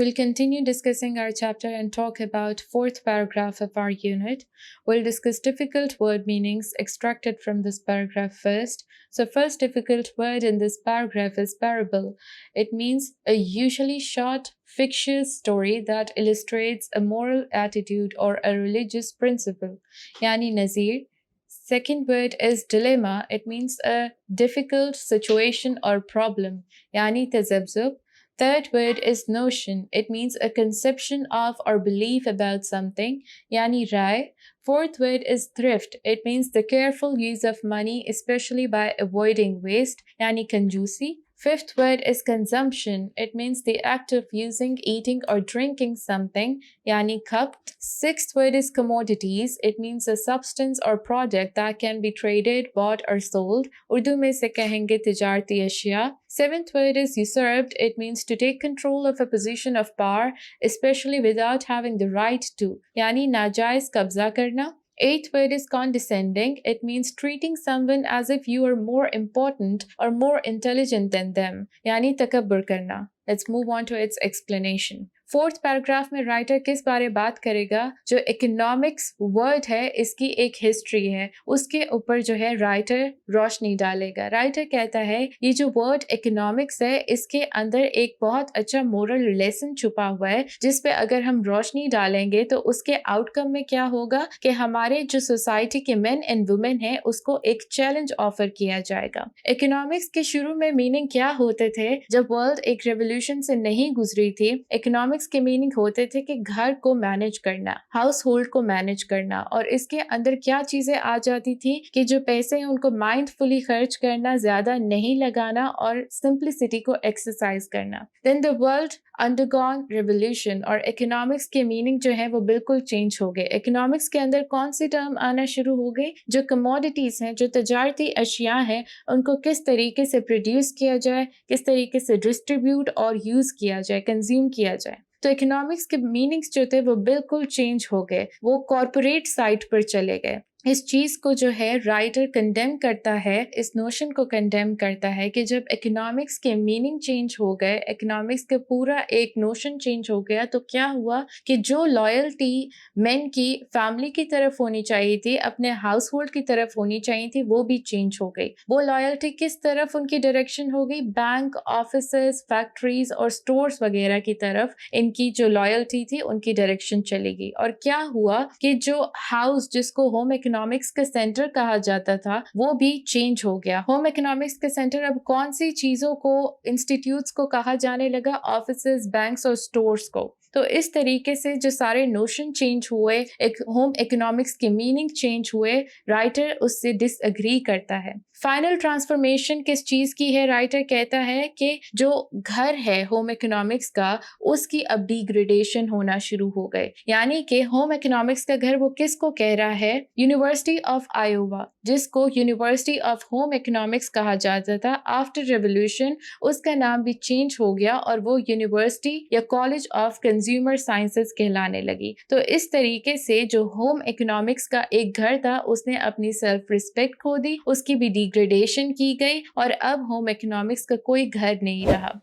We'll continue discussing our chapter and talk about fourth paragraph of our unit. We'll discuss difficult word meanings extracted from this paragraph first. So first difficult word in this paragraph is parable. It means a usually short, fictitious story that illustrates a moral attitude or a religious principle. Yani nazir. Second word is dilemma. It means a difficult situation or problem. Yani tazabzub. Third word is notion. It means a conception of or belief about something, yani rai. Fourth word is thrift. It means the careful use of money, especially by avoiding waste, yani kanjusi. Fifth word is consumption. It means the act of using, eating or drinking something, yani cup. Sixth word is commodities. It means a substance or product that can be traded, bought or sold. Urdu mein se kahenge tijarati ashya. Seventh word is usurped. It means to take control of a position of power, especially without having the right to, yani najaiz kabza karna. Eighth word is condescending. It means treating someone as if you are more important or more intelligent than them, yani takabbur karna. Let's move on to its explanation. Fourth paragraph में writer किस बारे बात करेगा? जो economics word है इसकी एक history है, उसके ऊपर जो है राइटर रोशनी डालेगा। राइटर कहता है ये जो वर्ड इकोनॉमिक्स है इसके अंदर एक बहुत अच्छा मोरल लेसन छुपा हुआ है, जिस पे अगर हम रोशनी डालेंगे तो उसके आउटकम में क्या होगा कि हमारे जो सोसाइटी के मेन एंड वुमेन है उसको एक चैलेंज ऑफर किया जाएगा। इकोनॉमिक्स के शुरू में मीनिंग क्या होते थे? जब वर्ल्ड एक रेवोल्यूशन से नहीं गुजरी थी, इकोनॉमिक्स के मीनिंग होते थे कि घर को मैनेज करना, हाउस होल्ड को मैनेज करना, और इसके अंदर क्या चीजें आ जाती थी कि जो पैसे हैं उनको माइंडफुली खर्च करना, ज्यादा नहीं लगाना और सिंप्लिसिटी को एक्सरसाइज करना। Then the world undergone revolution और इकोनॉमिक्स के मीनिंग जो है वो बिल्कुल चेंज हो गए। इकोनॉमिक्स के अंदर कौन सी टर्म आना शुरू हो गई? जो कमोडिटीज हैं, जो तजारती अशिया हैं, उनको किस तरीके से प्रोड्यूस किया जाए, किस तरीके से डिस्ट्रीब्यूट और यूज किया जाए, कंज्यूम किया जाए। तो इकोनॉमिक्स के मीनिंग्स जो थे वो बिल्कुल चेंज हो गए, वो कॉर्पोरेट साइड पर चले गए। इस चीज़ को जो है राइटर कंडेम करता है, इस नोशन को कंडेम करता है कि जब इकोनॉमिक्स के मीनिंग चेंज हो गए, इकोनॉमिक्स का पूरा एक नोशन चेंज हो गया, तो क्या हुआ कि जो लॉयल्टी मेन की फैमिली की तरफ होनी चाहिए थी, अपने हाउस होल्ड की तरफ होनी चाहिए थी, वो भी चेंज हो गई। वो लॉयल्टी किस तरफ उनकी डायरेक्शन हो गई? बैंक, ऑफिसेस, फैक्ट्रीज और स्टोर्स वगैरह की तरफ इनकी जो लॉयल्टी थी उनकी डायरेक्शन चली गई। और क्या हुआ कि जो हाउस, जिसको होम इकोनॉमिक्स का सेंटर कहा जाता था, वो भी चेंज हो गया। होम इकोनॉमिक्स का सेंटर अब कौन सी चीजों को, इंस्टीट्यूट्स को कहा जाने लगा? ऑफिसेज, बैंक्स और स्टोर्स को। तो इस तरीके से जो सारे नोशन चेंज हुए, एक होम इकोनॉमिक्स के मीनिंग चेंज हुए, राइटर उससे डिसएग्री करता है। फाइनल ट्रांसफॉर्मेशन किस चीज की है? राइटर कहता है कि जो घर है होम इकोनॉमिक्स का, उसकी अब डिग्रेडेशन होना शुरू हो गए। यानी कि होम इकोनॉमिक्स का घर वो किसको कह रहा है? यूनिवर्सिटी ऑफ आयोवा, जिसको यूनिवर्सिटी ऑफ होम इकोनॉमिक्स कहा जाता था, आफ्टर रेवोल्यूशन उसका नाम भी चेंज हो गया और वो यूनिवर्सिटी या कॉलेज ऑफ कंज्यूमर साइंसेस कहलाने लगी। तो इस तरीके से जो होम इकोनॉमिक्स का एक घर था उसने अपनी सेल्फ रिस्पेक्ट खो दी, उसकी भी डिग्रेडेशन की गई और अब होम इकोनॉमिक्स का कोई घर नहीं रहा।